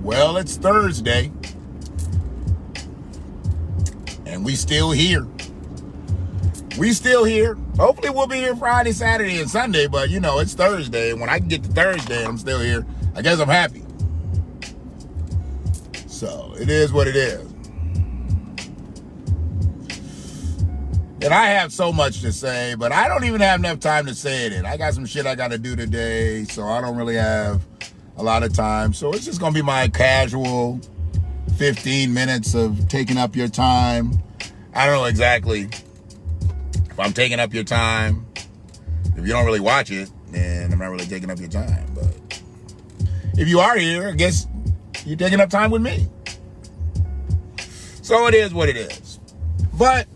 Well, it's Thursday, and we still here. We still here. Hopefully we'll be here Friday, Saturday, and Sunday, but you know, it's Thursday, and when I can get to Thursday and I'm still here, I guess I'm happy. So, it is what it is. And I have so much to say, but I don't even have enough time to say it. I got some shit I got to do today, so I don't really have a lot of time. So it's just going to be my casual 15 minutes of taking up your time. I don't know exactly if I'm taking up your time. If you don't really watch it, then I'm not really taking up your time. But if you are here, I guess you're taking up time with me. So it is what it is. But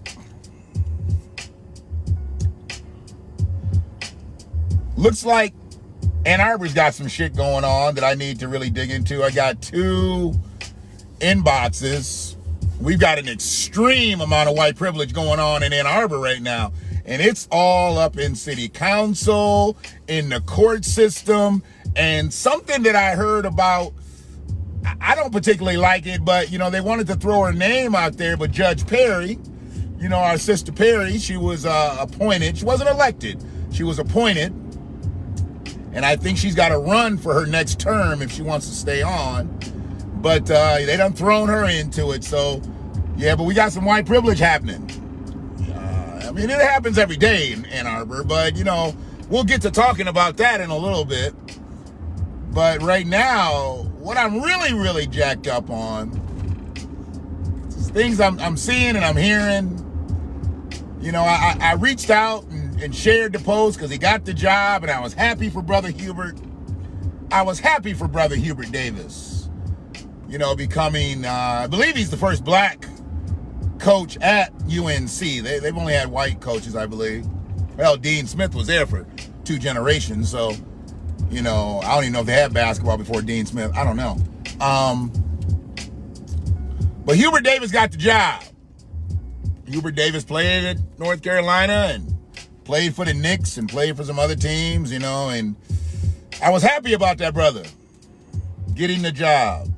looks like Ann Arbor's got some shit going on that I need to really dig into. I got 2 inboxes. We've got an extreme amount of white privilege going on in Ann Arbor right now. And it's all up in city council, in the court system, and something that I heard about, I don't particularly like it, but, you know, they wanted to throw her name out there, but Judge Perry, you know, our sister Perry, she was appointed. She wasn't elected. She was appointed. And I think she's got to run for her next term if she wants to stay on. But they done thrown her into it. So, yeah, but we got some white privilege happening. I mean, it happens every day in Ann Arbor. But, you know, we'll get to talking about that in a little bit. But right now, what I'm really, really jacked up on is things I'm seeing and I'm hearing. You know, I reached out and shared the post because he got the job, and I was happy for Brother Hubert. I was happy for Brother Hubert Davis, you know, becoming, I believe he's the first black coach at UNC. They've only had white coaches, I believe. Well, Dean Smith was there for 2 generations, so, you know, I don't even know if they had basketball before Dean Smith. I don't know. But Hubert Davis got the job. Hubert Davis played at North Carolina and played for the Knicks and played for some other teams, you know, and I was happy about that brother getting the job.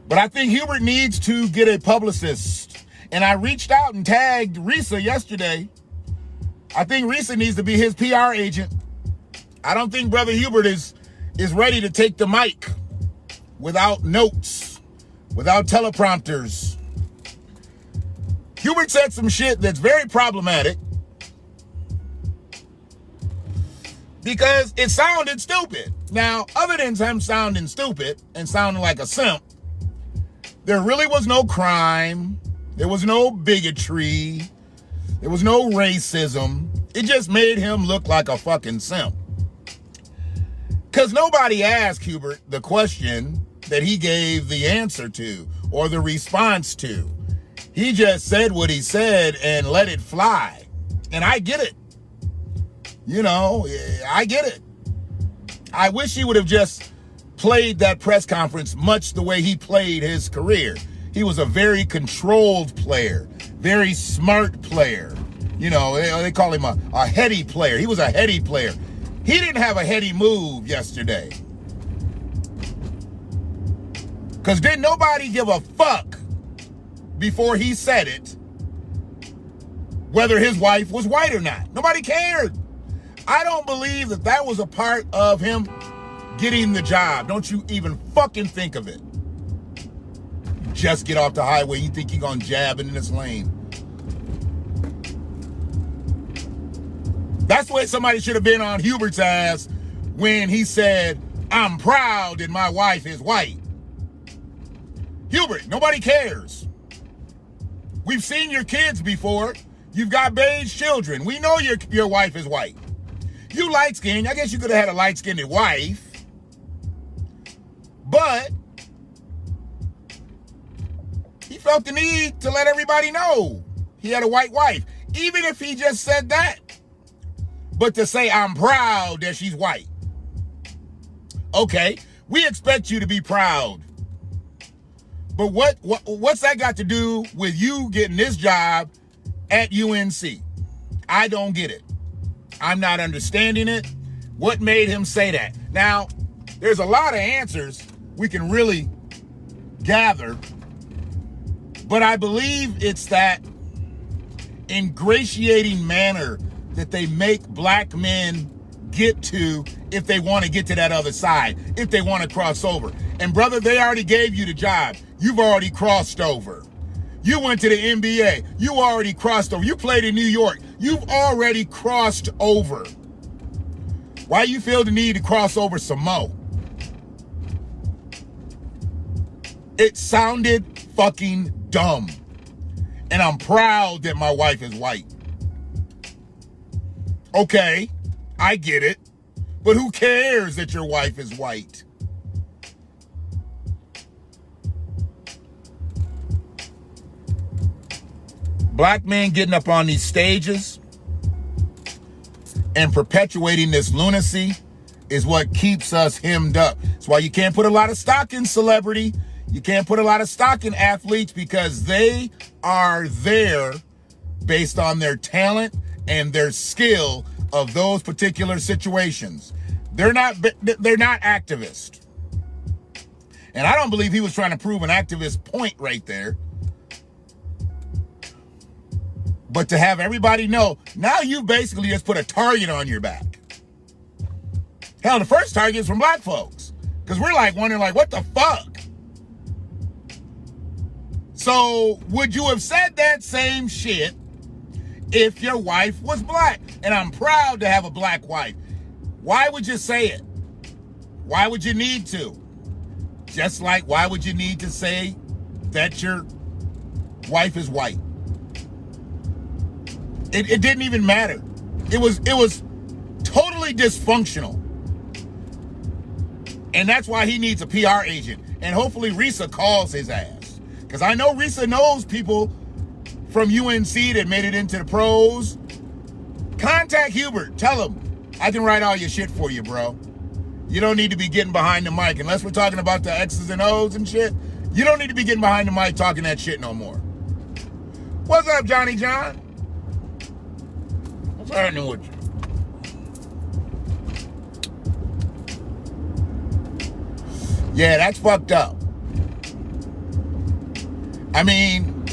But I think Hubert needs to get a publicist. And I reached out and tagged Risa yesterday. I think Risa needs to be his PR agent. I don't think Brother Hubert is ready to take the mic without notes, without teleprompters. Hubert said some shit that's very problematic because it sounded stupid. Now, other than him sounding stupid and sounding like a simp, there really was no crime. There was no bigotry. There was no racism. It just made him look like a fucking simp. Because nobody asked Hubert the question that he gave the answer to or the response to. He just said what he said and let it fly. And I get it. You know, I get it. I wish he would have just played that press conference much the way he played his career. He was a very controlled player, very smart player. You know, they call him a heady player. He was a heady player. He didn't have a heady move yesterday. Because didn't nobody give a fuck before he said it, whether his wife was white or not. Nobody cared. I don't believe that was a part of him getting the job. Don't you even fucking think of it. You just get off the highway, you think you're gonna jab in this lane. That's why somebody should have been on Hubert's ass when he said, "I'm proud that my wife is white." Hubert, nobody cares. We've seen your kids before. You've got beige children. We know your wife is white. You light-skinned. I guess you could have had a light-skinned wife. But he felt the need to let everybody know he had a white wife. Even if he just said that. But to say, "I'm proud that she's white." Okay, we expect you to be proud. But what's that got to do with you getting this job at UNC? I don't get it. I'm not understanding it. What made him say that? Now, there's a lot of answers we can really gather. But I believe it's that ingratiating manner that they make black men get to if they want to get to that other side, if they want to cross over. And brother, they already gave you the job. You've already crossed over. You went to the NBA. You already crossed over. You played in New York. You've already crossed over. Why you feel the need to cross over some more? It sounded fucking dumb. And I'm proud that my wife is white. Okay, I get it. But who cares that your wife is white? Black men getting up on these stages and perpetuating this lunacy is what keeps us hemmed up. That's why you can't put a lot of stock in celebrity. You can't put a lot of stock in athletes because they are there based on their talent and their skill of those particular situations. They're not activists. And I don't believe he was trying to prove an activist point right there. But to have everybody know, now you basically just put a target on your back. Hell, the first target is from black folks. Because we're like wondering, like, what the fuck? So would you have said that same shit if your wife was black? And I'm proud to have a black wife. Why would you say it? Why would you need to? Just like, why would you need to say that your wife is white? It didn't even matter. It was totally dysfunctional. And that's why he needs a PR agent. And hopefully Risa calls his ass. Because I know Risa knows people from UNC that made it into the pros. Contact Hubert. Tell him, I can write all your shit for you, bro. You don't need to be getting behind the mic. Unless we're talking about the X's and O's and shit. You don't need to be getting behind the mic talking that shit no more. What's up, Johnny John? What's happening with you? Yeah, that's fucked up. I mean,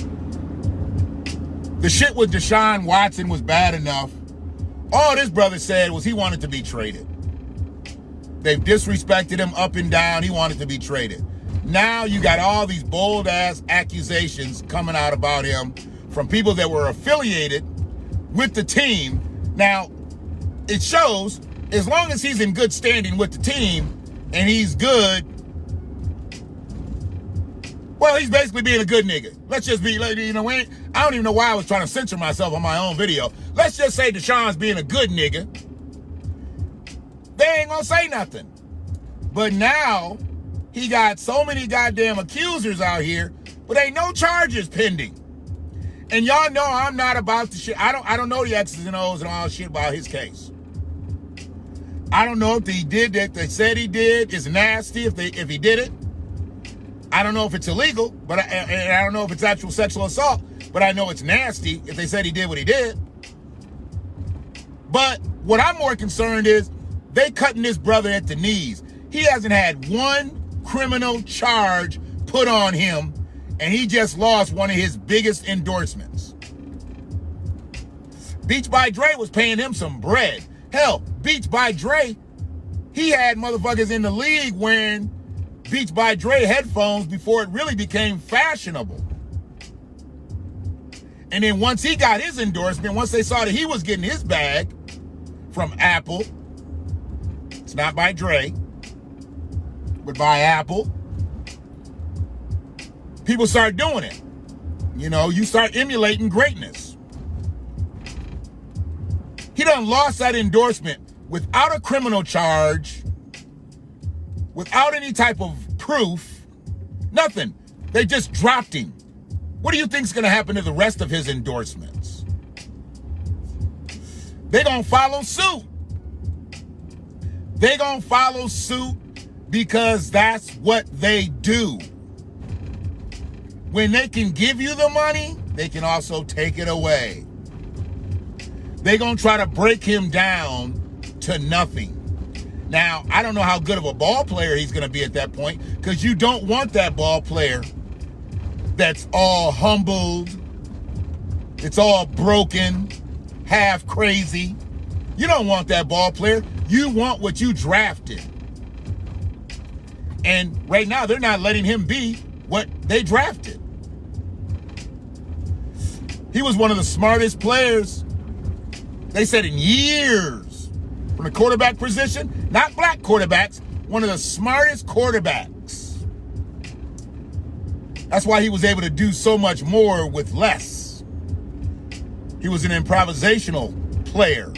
the shit with Deshaun Watson was bad enough. All this brother said was he wanted to be traded. They've disrespected him up and down. He wanted to be traded. Now you got all these bold-ass accusations coming out about him from people that were affiliated with the team. Now, it shows as long as he's in good standing with the team and he's good, well, he's basically being a good nigga. Let's just be, you know, I don't even know why I was trying to censor myself on my own video. Let's just say Deshaun's being a good nigga. They ain't gonna say nothing. But now, he got so many goddamn accusers out here, but ain't no charges pending. And y'all know I'm not about the shit. I don't know the X's and O's and all shit about his case. I don't know if he did that. They said he did. It's nasty if he did it. I don't know if it's illegal, but I don't know if it's actual sexual assault, but I know it's nasty if they said he did what he did. But what I'm more concerned is they cutting this brother at the knees. He hasn't had one criminal charge put on him, and he just lost one of his biggest endorsements. Beats by Dre was paying him some bread. Hell, Beats by Dre, he had motherfuckers in the league wearing Beats by Dre headphones before it really became fashionable. And then once he got his endorsement, once they saw that he was getting his bag from Apple, it's not by Dre, but by Apple, people start doing it. You know, you start emulating greatness. He done lost that endorsement without a criminal charge, without any type of proof, nothing. They just dropped him. What do you think's gonna happen to the rest of his endorsements? They gonna follow suit. They gonna follow suit because that's what they do. When they can give you the money, they can also take it away. They gonna try to break him down to nothing. Now, I don't know how good of a ball player he's going to be at that point, because you don't want that ball player that's all humbled, it's all broken, half crazy. You don't want that ball player. You want what you drafted. And right now, they're not letting him be what they drafted. He was one of the smartest players, they said, in years from the quarterback position. Not black quarterbacks, one of the smartest quarterbacks. That's why he was able to do so much more with less. He was an improvisational player.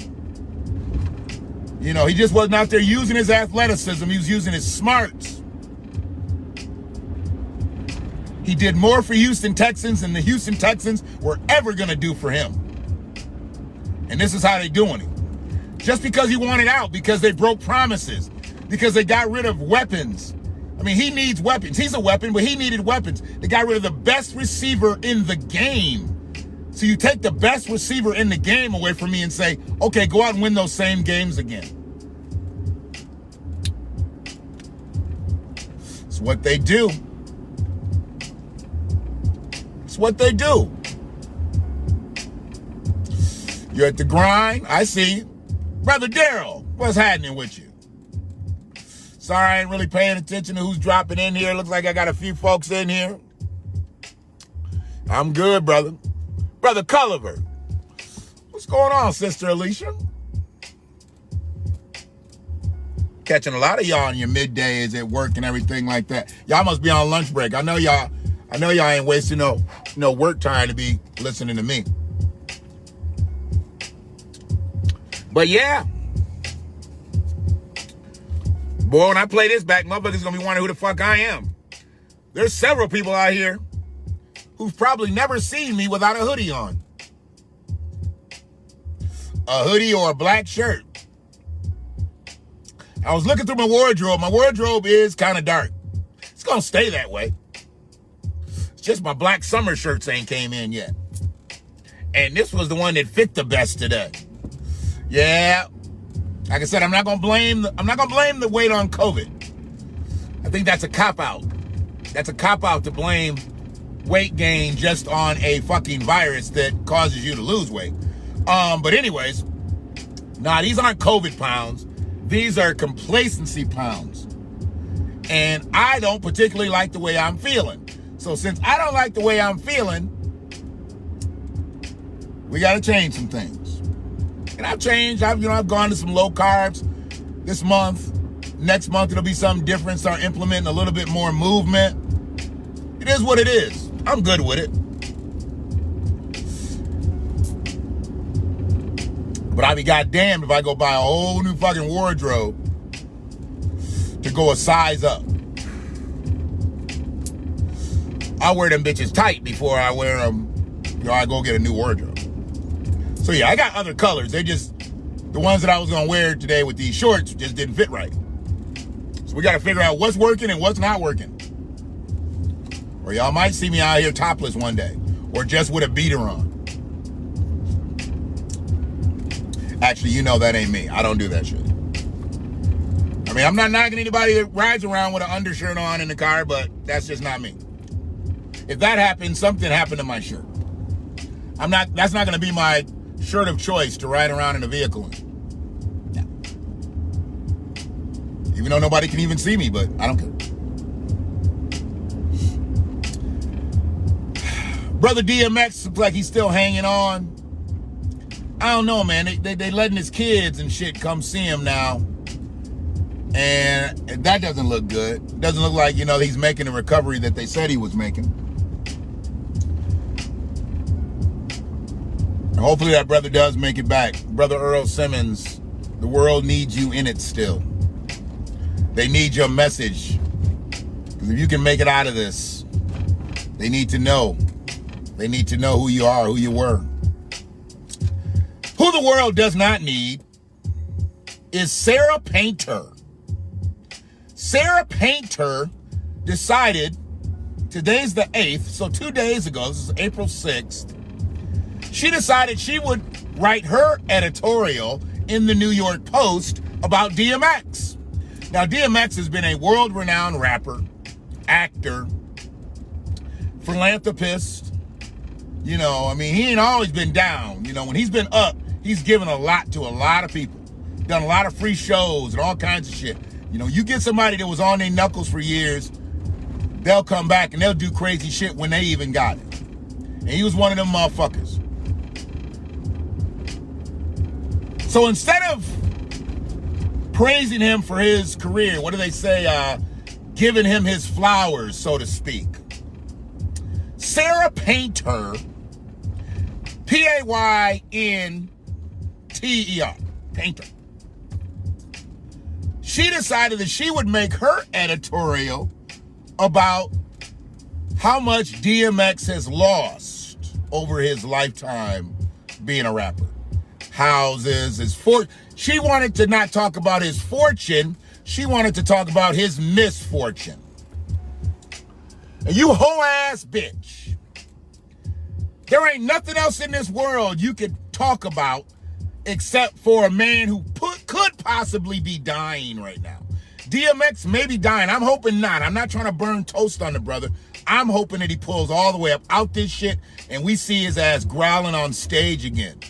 You know, he just wasn't out there using his athleticism. He was using his smarts. He did more for Houston Texans than the Houston Texans were ever going to do for him. And this is how they're doing it. Just because he wanted out, because they broke promises, because they got rid of weapons. I mean, he needs weapons. He's a weapon, but he needed weapons. They got rid of the best receiver in the game. So you take the best receiver in the game away from me and say, okay, go out and win those same games again. It's what they do. It's what they do. You're at the grind. I see you. Brother Daryl, what's happening with you? Sorry, I ain't really paying attention to who's dropping in here. Looks like I got a few folks in here. I'm good, brother. Brother Culliver, what's going on, Sister Alicia? Catching a lot of y'all in your middays at work and everything like that. Y'all must be on lunch break. I know y'all ain't wasting no work time to be listening to me. But yeah. Boy, when I play this back, motherfuckers gonna be wondering who the fuck I am. There's several people out here who've probably never seen me without a hoodie on. A hoodie or a black shirt. I was looking through my wardrobe. My wardrobe is kind of dark. It's gonna stay that way. It's just my black summer shirts ain't came in yet. And this was the one that fit the best today. Yeah. Like I said, I'm not gonna blame the weight on COVID. I think that's a cop-out. That's a cop-out to blame weight gain just on a fucking virus that causes you to lose weight. But anyways, nah, these aren't COVID pounds. These are complacency pounds. And I don't particularly like the way I'm feeling. So since I don't like the way I'm feeling, we got to change some things. And I've changed. I've gone to some low carbs this month. Next month, it'll be something different. Start implementing a little bit more movement. It is what it is. I'm good with it. But I'd be goddamned if I go buy a whole new fucking wardrobe to go a size up. I wear them bitches tight before I wear them, I go get a new wardrobe. So yeah, I got other colors. They just, the ones that I was gonna wear today with these shorts just didn't fit right. So we gotta figure out what's working and what's not working. Or y'all might see me out here topless one day, or just with a beater on. Actually, that ain't me. I don't do that shit. I mean, I'm not knocking anybody that rides around with an undershirt on in the car, but that's just not me. If that happens, something happened to my shirt. That's not gonna be my shirt of choice to ride around in a vehicle in. No. Even though nobody can even see me, but I don't care. Brother DMX looks like he's still hanging on. I don't know, man. They letting his kids and shit come see him now. And that doesn't look good. It doesn't look like, he's making the recovery that they said he was making. Hopefully that brother does make it back. Brother Earl Simmons, the world needs you in it still. They need your message. Because if you can make it out of this, they need to know. They need to know who you are, who you were. Who the world does not need is Sarah Painter. Sarah Painter decided, today's the 8th, so 2 days ago, this is April 6th, she decided she would write her editorial in the New York Post about DMX. Now, DMX has been a world-renowned rapper, actor, philanthropist. You know, I mean, he ain't always been down. You know, when he's been up, he's given a lot to a lot of people. Done a lot of free shows and all kinds of shit. You know, you get somebody that was on their knuckles for years, they'll come back and they'll do crazy shit when they even got it. And he was one of them motherfuckers. So instead of praising him for his career, what do they say? Giving him his flowers, so to speak. Sarah Painter, P-A-Y-N-T-E-R, Painter. She decided that she would make her editorial about how much DMX has lost over his lifetime being a rapper. Houses, his fortune. She wanted to not talk about his fortune. She wanted to talk about his misfortune. And you hoe ass bitch. There ain't nothing else in this world you could talk about except for a man who could possibly be dying right now. DMX may be dying. I'm hoping not. I'm not trying to burn toast on the brother. I'm hoping that he pulls all the way up out this shit and we see his ass growling on stage again.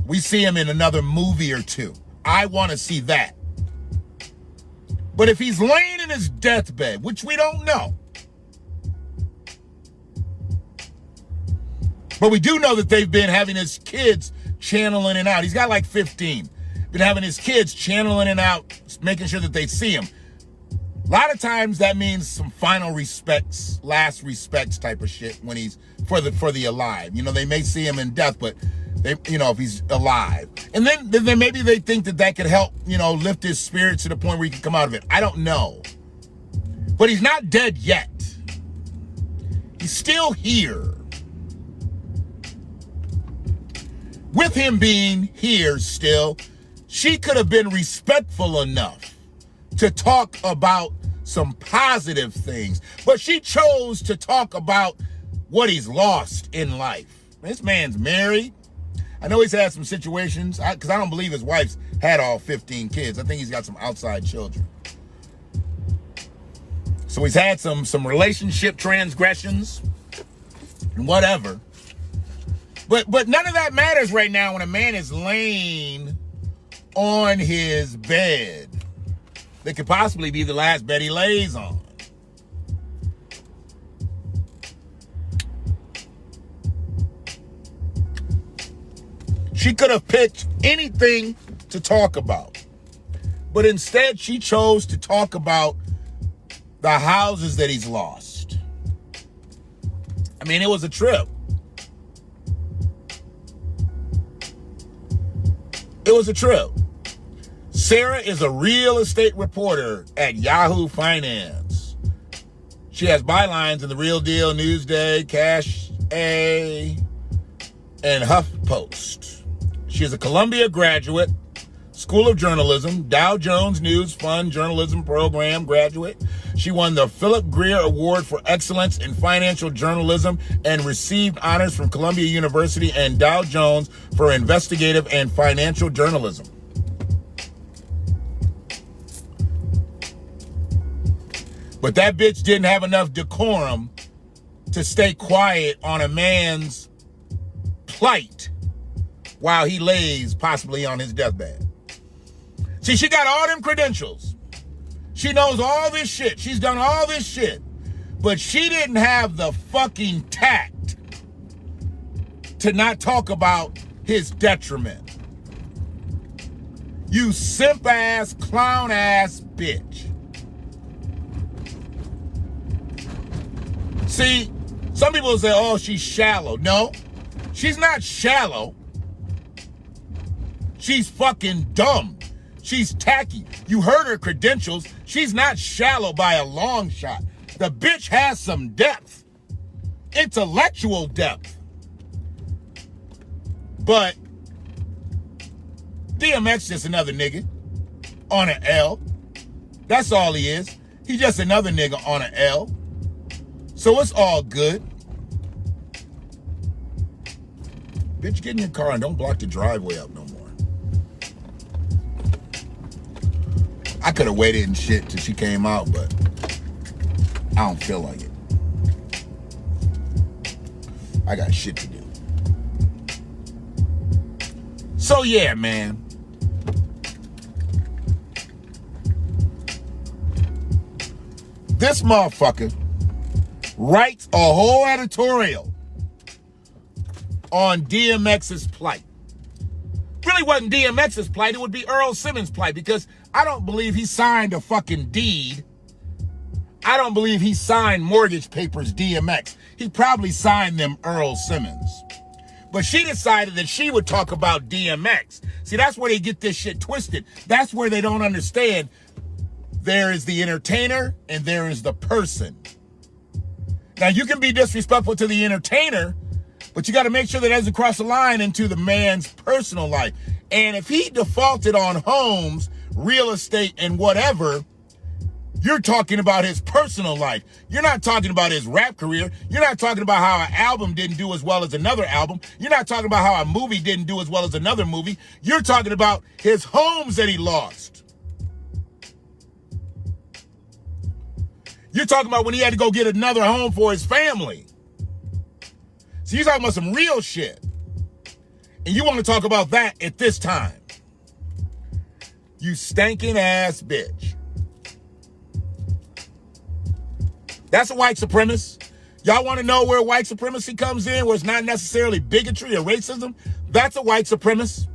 We see him in another movie or two. I want to see that. But if he's laying in his deathbed, which we don't know, but we do know that they've been having his kids channel in and out. He's got like 15. Been having his kids channel in and out, making sure that they see him. A lot of times that means some final respects, last respects type of shit when he's for the alive. You know, they may see him in death, but they, you know, if he's alive. And then maybe they think that could help, you know, lift his spirits to the point where he can come out of it. I don't know. But he's not dead yet. He's still here. With him being here still, she could have been respectful enough to talk about some positive things. But she chose to talk about what he's lost in life. This man's married. I know he's had some situations, because I don't believe his wife's had all 15 kids. I think he's got some outside children. So he's had some relationship transgressions and whatever. But none of that matters right now when a man is laying on his bed. That could possibly be the last bed he lays on. She could have picked anything to talk about. But instead, she chose to talk about the houses that he's lost. I mean, it was a trip. It was a trip. Sarah is a real estate reporter at Yahoo Finance. She has bylines in The Real Deal, Newsday, Cash A, and HuffPost. She is a Columbia graduate, School of Journalism, Dow Jones News Fund Journalism Program graduate. She won the Philip Greer Award for Excellence in Financial Journalism and received honors from Columbia University and Dow Jones for investigative and financial journalism. But that bitch didn't have enough decorum to stay quiet on a man's plight while he lays possibly on his deathbed. See, she got all them credentials. She knows all this shit. She's done all this shit. But she didn't have the fucking tact to not talk about his detriment. You simp ass, clown ass bitch. See, some people say, oh, she's shallow. No, she's not shallow. She's fucking dumb. She's tacky. You heard her credentials. She's not shallow by a long shot. The bitch has some depth. Intellectual depth. But DMX just another nigga on an L. That's all he is. He's just another nigga on an L. So it's all good. Bitch, get in your car and don't block the driveway up no more. I could have waited and shit till she came out, but I don't feel like it. I got shit to do. So yeah, man. This motherfucker writes a whole editorial on DMX's plight. Really wasn't DMX's plight, it would be Earl Simmons' plight, because I don't believe he signed a fucking deed. I don't believe he signed mortgage papers DMX. He probably signed them Earl Simmons. But she decided that she would talk about DMX. See, that's where they get this shit twisted. That's where they don't understand. There is the entertainer and there is the person. Now, you can be disrespectful to the entertainer, but you got to make sure that it doesn't cross the line into the man's personal life. And if he defaulted on homes, real estate, and whatever, you're talking about his personal life. You're not talking about his rap career. You're not talking about how an album didn't do as well as another album. You're not talking about how a movie didn't do as well as another movie. You're talking about his homes that he lost. You're talking about when he had to go get another home for his family. So you're talking about some real shit. And you want to talk about that at this time. You stinking ass bitch. That's a white supremacist. Y'all want to know where white supremacy comes in, where it's not necessarily bigotry or racism? That's a white supremacist.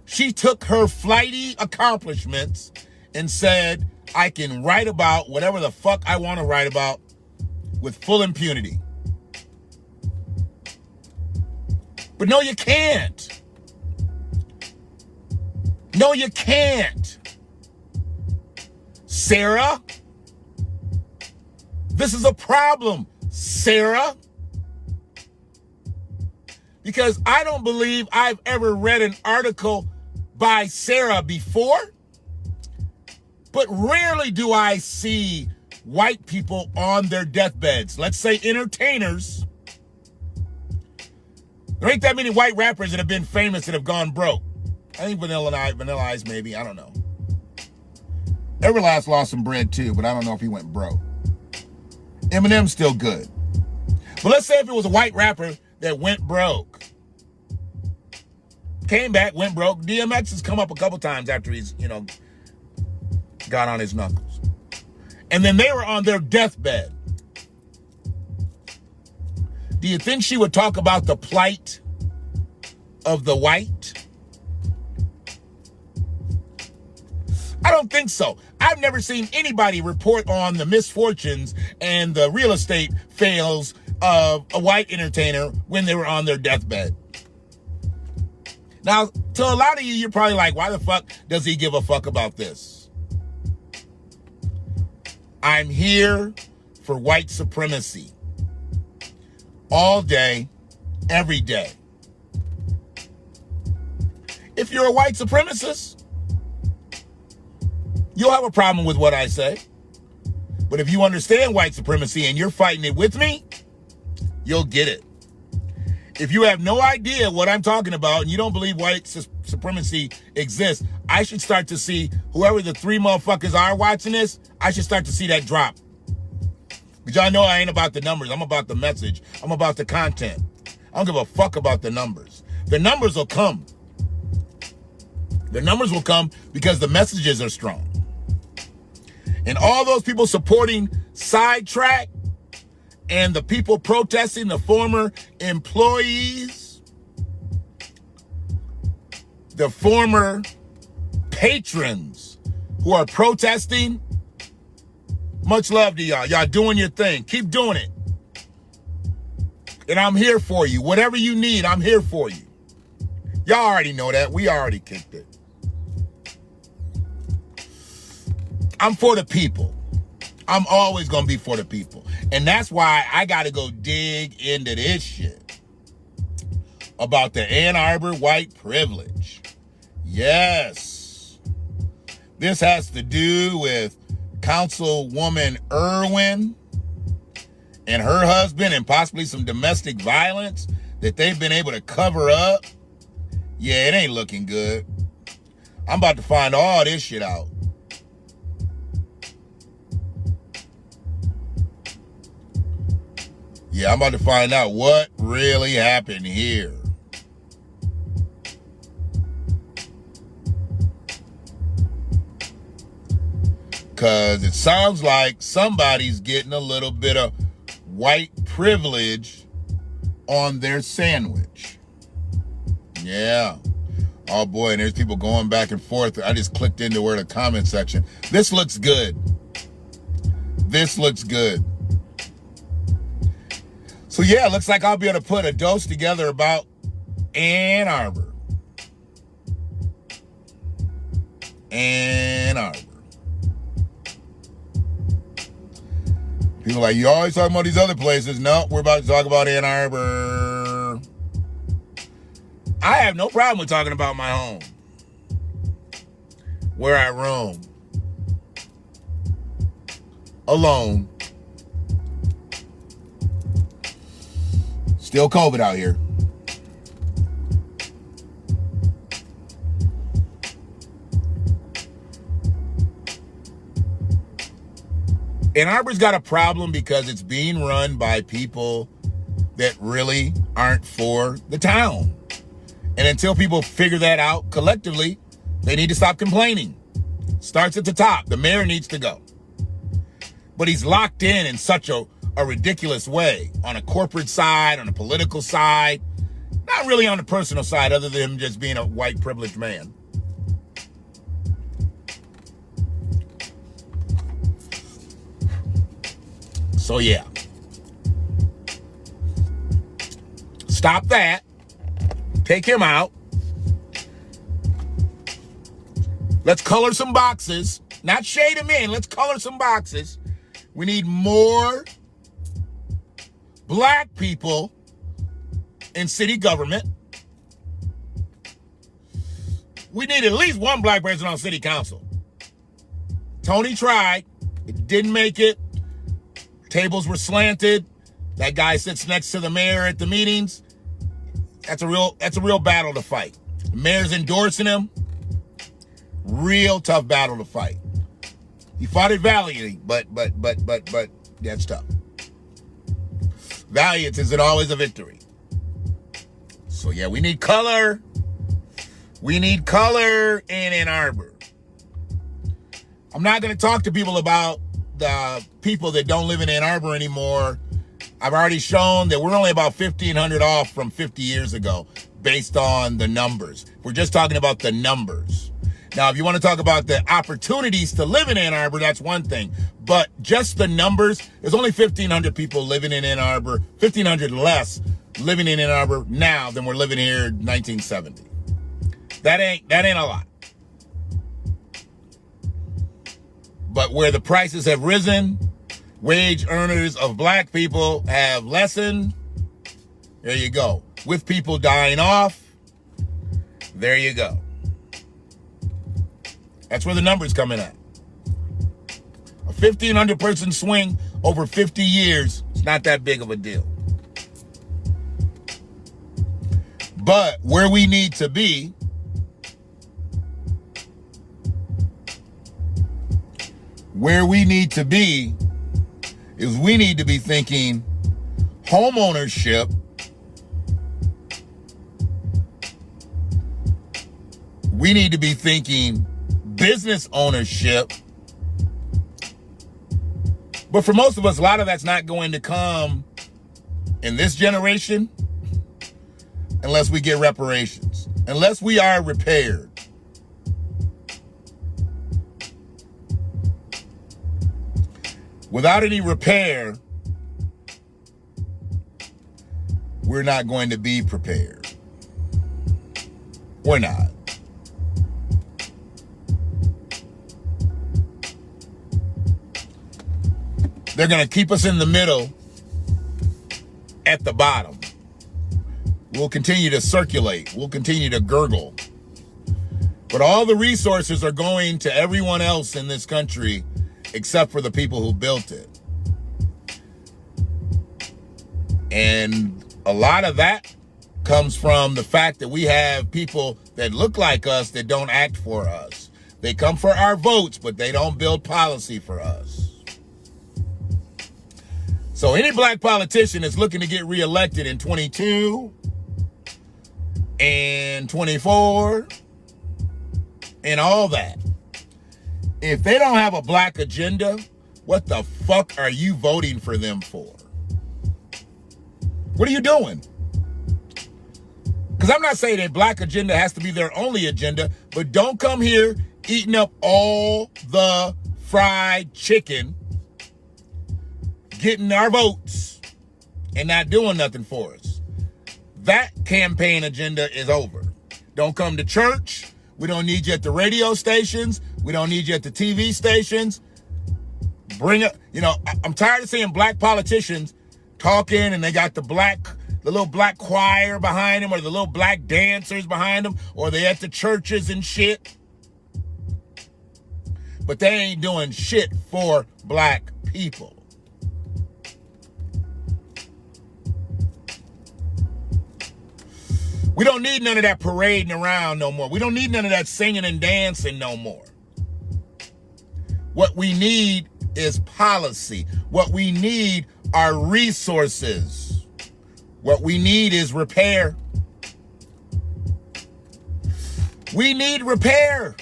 She took her flighty accomplishments and said, I can write about whatever the fuck I want to write about with full impunity. But no, you can't. No, you can't. Sarah, this is a problem, Sarah. Because I don't believe I've ever read an article by Sarah before. But rarely do I see white people on their deathbeds. Let's say entertainers. There ain't that many white rappers that have been famous that have gone broke. I think Vanilla Ice maybe, I don't know. Everlast lost some bread too, but I don't know if he went broke. Eminem's still good. But let's say if it was a white rapper that went broke. Came back, went broke. DMX has come up a couple times after he's, got on his knuckles. And then they were on their deathbed. Do you think she would talk about the plight of the white? I don't think so. I've never seen anybody report on the misfortunes and the real estate fails of a white entertainer when they were on their deathbed. Now, to a lot of you, you're probably like, why the fuck does he give a fuck about this? I'm here for white supremacy. All day, every day. If you're a white supremacist, you'll have a problem with what I say. But if you understand white supremacy and you're fighting it with me, you'll get it. If you have no idea what I'm talking about and you don't believe white supremacy exists, I should start to see whoever the three motherfuckers are watching this, I should start to see that drop. But y'all know I ain't about the numbers. I'm about the message. I'm about the content. I don't give a fuck about the numbers. The numbers will come. The numbers will come because the messages are strong. And all those people supporting Sidetrack and the people protesting, the former employees, the former patrons who are protesting, much love to y'all. Y'all doing your thing. Keep doing it. And I'm here for you. Whatever you need, I'm here for you. Y'all already know that. We already kicked it. I'm for the people. I'm always going to be for the people. And that's why I got to go dig into this shit about the Ann Arbor white privilege. Yes. This has to do with Councilwoman Irwin and her husband and possibly some domestic violence that they've been able to cover up. Yeah, it ain't looking good. I'm about to find all this shit out. Yeah, I'm about to find out what really happened here. Because it sounds like somebody's getting a little bit of white privilege on their sandwich. Yeah. Oh boy, and there's people going back and forth. I just clicked into where the comment section. This looks good. This looks good. So yeah, looks like I'll be able to put a dose together about Ann Arbor. Ann Arbor. People are like, you always talking about these other places. No, we're about to talk about Ann Arbor. I have no problem with talking about my home, where I roam alone. Still COVID out here. Ann Arbor's got a problem because it's being run by people that really aren't for the town. And until people figure that out collectively, they need to stop complaining. Starts at the top. The mayor needs to go. But he's locked in such a ridiculous way, on a corporate side, on a political side, not really on the personal side, other than him just being a white privileged man. So yeah, stop that. Take him out. Let's color some boxes. Not shade him in. Let's color some boxes. We need more black people in city government. We need at least one black person on city council. Tony tried. It didn't make it. Tables were slanted. That guy sits next to the mayor at the meetings. That's a real battle to fight. The mayor's endorsing him. Real tough battle to fight. He fought it valiantly, but that's tough. Valiance isn't always a victory. So yeah, we need color. We need color in Ann Arbor. I'm not going to talk to people about the people that don't live in Ann Arbor anymore. I've already shown that we're only about 1,500 off from 50 years ago based on the numbers. We're just talking about the numbers. Now, if you want to talk about the opportunities to live in Ann Arbor, that's one thing. But just the numbers, there's only 1,500 people living in Ann Arbor, 1,500 less living in Ann Arbor now than we're living here in 1970. That ain't a lot. But where the prices have risen, wage earners of black people have lessened. There you go. With people dying off, there you go. That's where the numbers come in at. A 1,500 person swing over 50 years, it's not that big of a deal. But where we need to be is we need to be thinking home ownership, we need to be thinking business ownership. But for most of us, a lot of that's not going to come in this generation unless we get reparations, unless we are repaired. Without any repair, we're not going to be prepared. We're not. They're going to keep us in the middle at the bottom. We'll continue to circulate. We'll continue to gurgle. But all the resources are going to everyone else in this country except for the people who built it. And a lot of that comes from the fact that we have people that look like us that don't act for us. They come for our votes, but they don't build policy for us. So any black politician that's looking to get reelected in 22 and 24 and all that, if they don't have a black agenda, what the fuck are you voting for them for? What are you doing? Because I'm not saying that black agenda has to be their only agenda, but don't come here eating up all the fried chicken, getting our votes, and not doing nothing for us. That campaign agenda is over. Don't come to church. We don't need you at the radio stations. We don't need you at the TV stations. Bring up, I'm tired of seeing black politicians talking and they got the little black choir behind them, or the little black dancers behind them, or they at the churches and shit. But they ain't doing shit for black people. We don't need none of that parading around no more. We don't need none of that singing and dancing no more. What we need is policy. What we need are resources. What we need is repair. We need repair.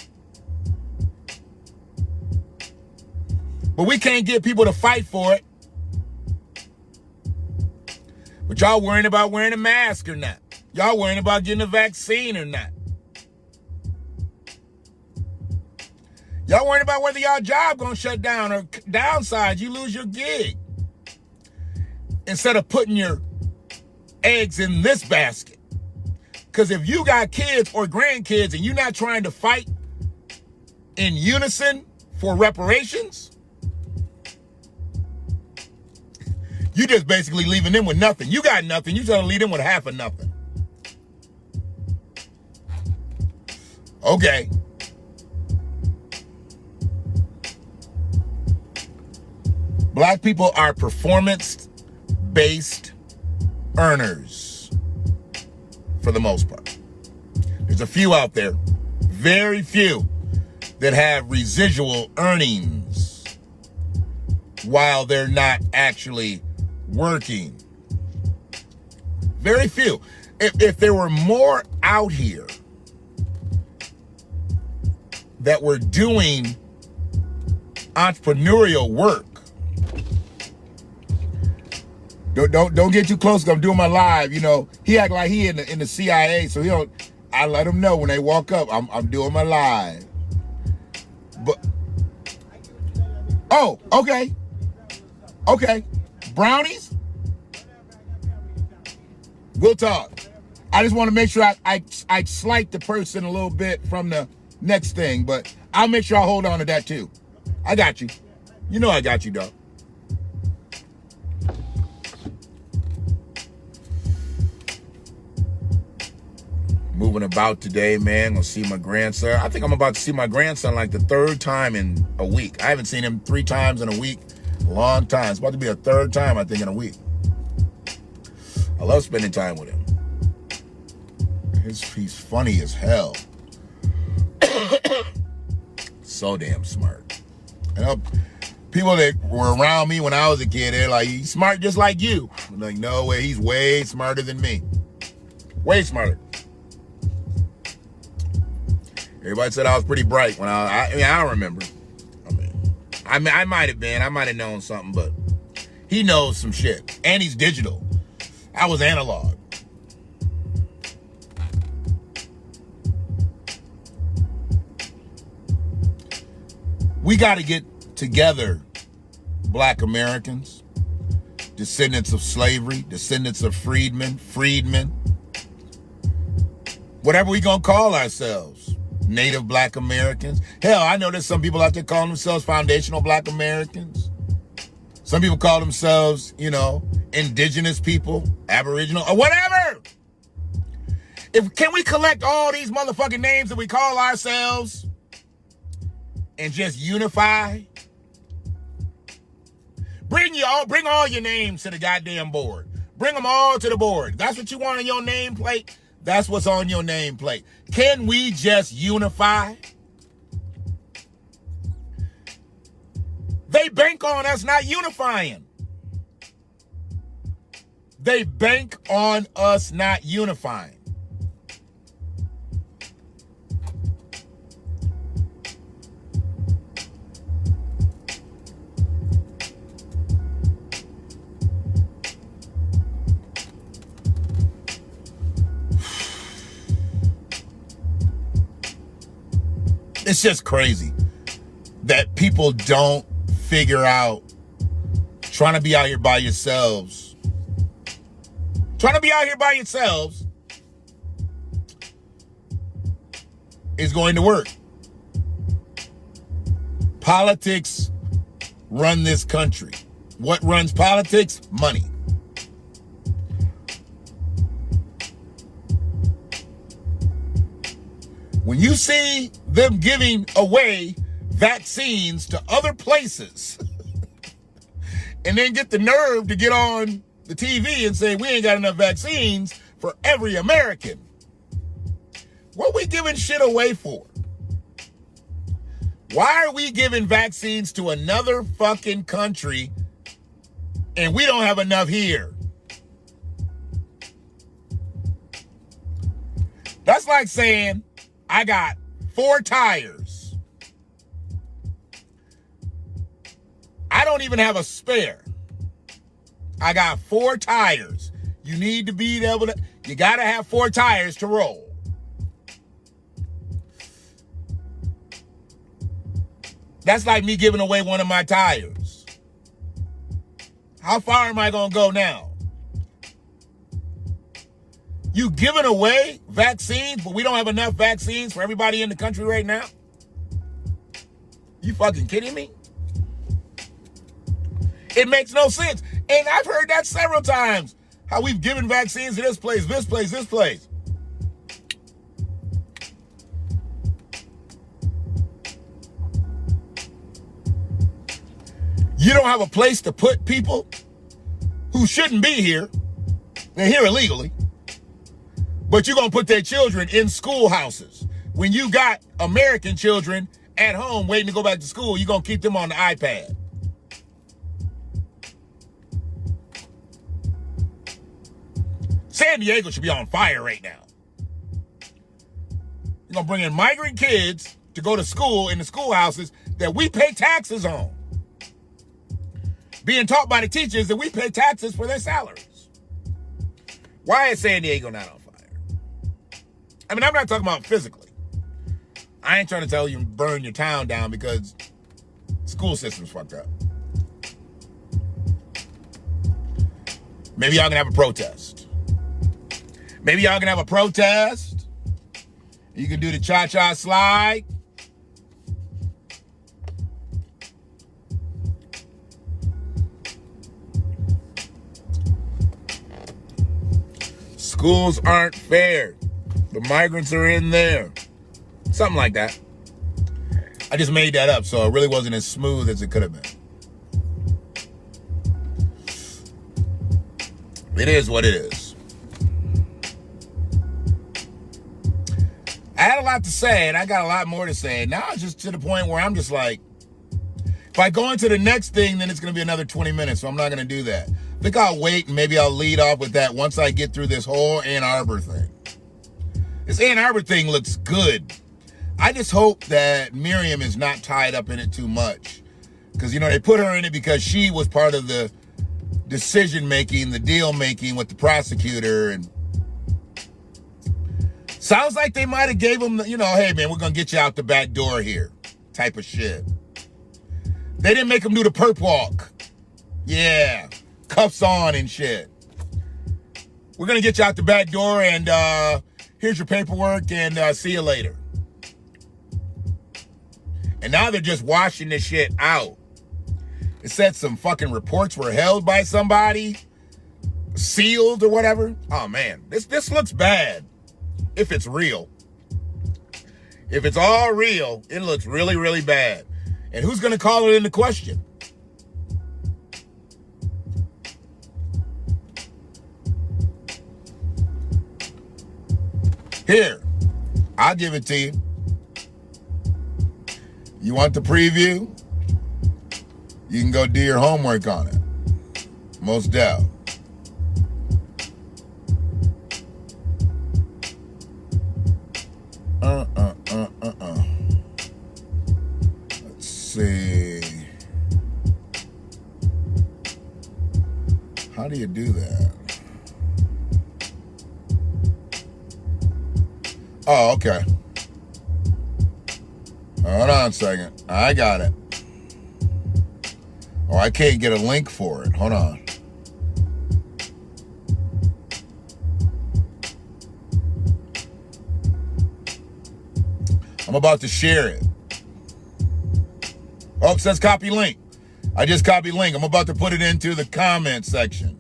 But we can't get people to fight for it. But y'all worrying about wearing a mask or not. Y'all worrying about getting a vaccine or not. Y'all worrying about whether y'all job gonna shut down or downsize, you lose your gig. Instead of putting your eggs in this basket. Because if you got kids or grandkids and you're not trying to fight in unison for reparations, you just basically leaving them with nothing. You got nothing. You trying to leave them with half of nothing. Okay. Black people are performance-based earners for the most part. There's a few out there, very few, that have residual earnings while they're not actually working. Very few. If there were more out here that were doing entrepreneurial work. Don't get too close because I'm doing my live. He act like he in the CIA, so he don't. I let him know when they walk up. I'm doing my live. But oh, okay, brownies. We'll talk. I just want to make sure I slight the person a little bit from the next thing, but I'll make sure I hold on to that too. I got you. You know I got you, dog. Moving about today, man. Gonna see my grandson. I think I'm about to see my grandson like the third time in a week. I haven't seen him 3 times in a week. A long time. It's about to be a third time, I think, in a week. I love spending time with him. He's funny as hell. So damn smart. People that were around me when I was a kid, they're like, he's smart just like you. I'm like, no way, he's way smarter than me. Way smarter. Everybody said I was pretty bright when I don't remember. I might have been. I might have known something, but he knows some shit. And he's digital. I was analog. We got to get together, Black Americans, descendants of slavery, descendants of freedmen, whatever we gonna call ourselves. Native Black Americans. Hell, I know there's some people out there calling themselves foundational Black Americans. Some people call themselves, indigenous people, aboriginal, or whatever. Can we collect all these motherfucking names that we call ourselves and just unify? Bring all your names to the goddamn board. Bring them all to the board. That's what you want on your nameplate. That's what's on your nameplate. Can we just unify? They bank on us not unifying. They bank on us not unifying. It's just crazy that people don't figure out trying to be out here by yourselves. Trying to be out here by yourselves is going to work. Politics run this country. What runs politics? Money. When you see them giving away vaccines to other places and then get the nerve to get on the TV and say we ain't got enough vaccines for every American, what we giving shit away for? Why are we giving vaccines to another fucking country and we don't have enough here? That's like saying I got 4 tires. I don't even have a spare. I got 4 tires. You need to be able to, you got to have 4 tires to roll. That's like me giving away one of my tires. How far am I going to go now? You giving away vaccines, but we don't have enough vaccines for everybody in the country right now? You fucking kidding me? It makes no sense. And I've heard that several times. How we've given vaccines to this place, this place, this place. You don't have a place to put people who shouldn't be here. They're here illegally. But you're going to put their children in schoolhouses. When you got American children at home waiting to go back to school, you're going to keep them on the iPad. San Diego should be on fire right now. You're going to bring in migrant kids to go to school in the schoolhouses that we pay taxes on. Being taught by the teachers that we pay taxes for their salaries. Why is San Diego not on fire? I mean, I'm not talking about physically. I ain't trying to tell you burn your town down because school system's fucked up. Maybe y'all can have a protest. Maybe y'all can have a protest. You can do the cha-cha slide. Schools aren't fair. The migrants are in there. Something like that. I just made that up, so it really wasn't as smooth as it could have been. It is what it is. I had a lot to say, and I got a lot more to say. Now it's just to the point where I'm just like, if I go into the next thing, then it's going to be another 20 minutes, so I'm not going to do that. I think I'll wait, and maybe I'll lead off with that once I get through this whole Ann Arbor thing. This Ann Arbor thing looks good. I just hope that Miriam is not tied up in it too much. Because, you know, they put her in it because she was part of the decision-making, the deal-making with the prosecutor. And sounds like they might have gave him, you know, hey, man, we're going to get you out the back door here type of shit. They didn't make him do the perp walk. Yeah, cuffs on and shit. We're going to get you out the back door and here's your paperwork and see you later. And now they're just washing this shit out. It said some fucking reports were held by somebody, sealed or whatever. Oh man, this looks bad if it's real. If it's all real, it looks really, really bad. And who's going to call it into question? Here, I'll give it to you. You want the preview? You can go do your homework on it. Most doubt. Let's see. How do you do that? Oh, okay. Hold on a second. I got it. Oh, I can't get a link for it. Hold on. I'm about to share it. Oh, it says copy link. I just copied link. I'm about to put it into the comment section.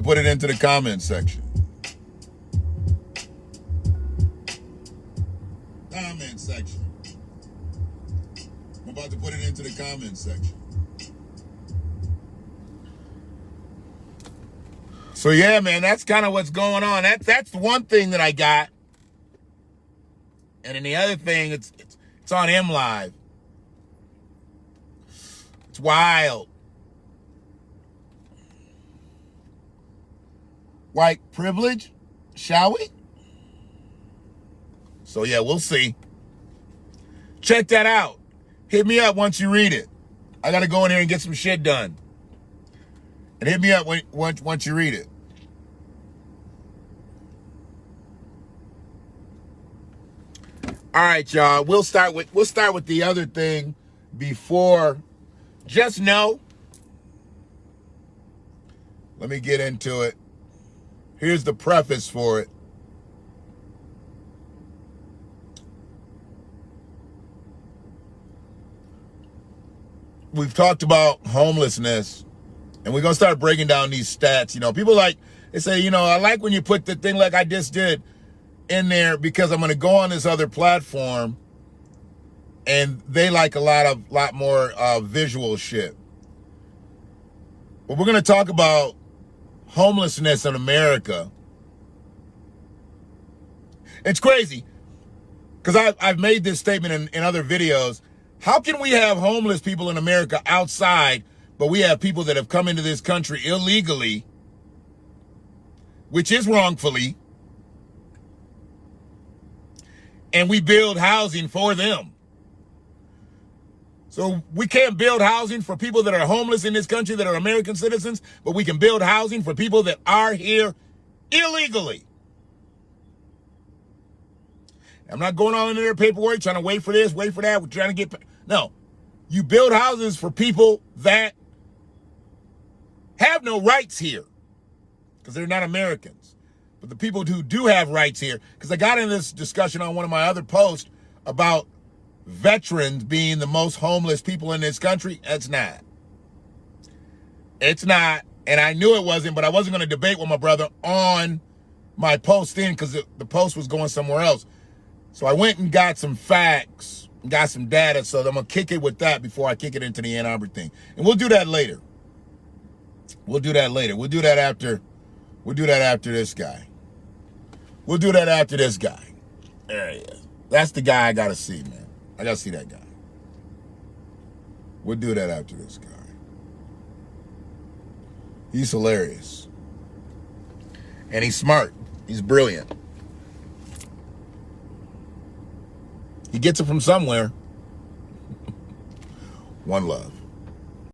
Comment section. Comment section. I'm about to put it into the comment section. So yeah, man, that's kind of what's going on. That's the one thing that I got. And then the other thing, it's on M Live. It's wild. White privilege, shall we? So yeah, we'll see. Check that out. Hit me up once you read it. I got to go in here and get some shit done. And hit me up once you read it. All right, y'all. We'll start with the other thing before. Just know. Let me get into it. Here's the preface for it. We've talked about homelessness, and we're going to start breaking down these stats. You know, people they say, you know, I like when you put the thing like I just did in there because I'm going to go on this other platform, and they like a lot more visual shit. But we're going to talk about homelessness in America. It's crazy because I've made this statement in other videos. How can we have homeless people in America outside, but we have people that have come into this country illegally, which is wrongfully, and we build housing for them? So we can't build housing for people that are homeless in this country that are American citizens, but we can build housing for people that are here illegally. I'm not going on into their paperwork, trying to wait for this, wait for that. We're trying to get... No. You build houses for people that have no rights here because they're not Americans. But the people who do have rights here, because I got in this discussion on one of my other posts about veterans being the most homeless people in this country. It's not. It's not. And I knew it wasn't, but I wasn't going to debate with my brother on my post then because the post was going somewhere else. So I went and got some facts, got some data, so I'm going to kick it with that before I kick it into the Ann Arbor thing. And we'll do that later. We'll do that after this guy. We'll do that after this guy. There he is. That's the guy I got to see, man. I got to see that guy. We'll do that after this guy. He's hilarious. And he's smart. He's brilliant. He gets it from somewhere. One love.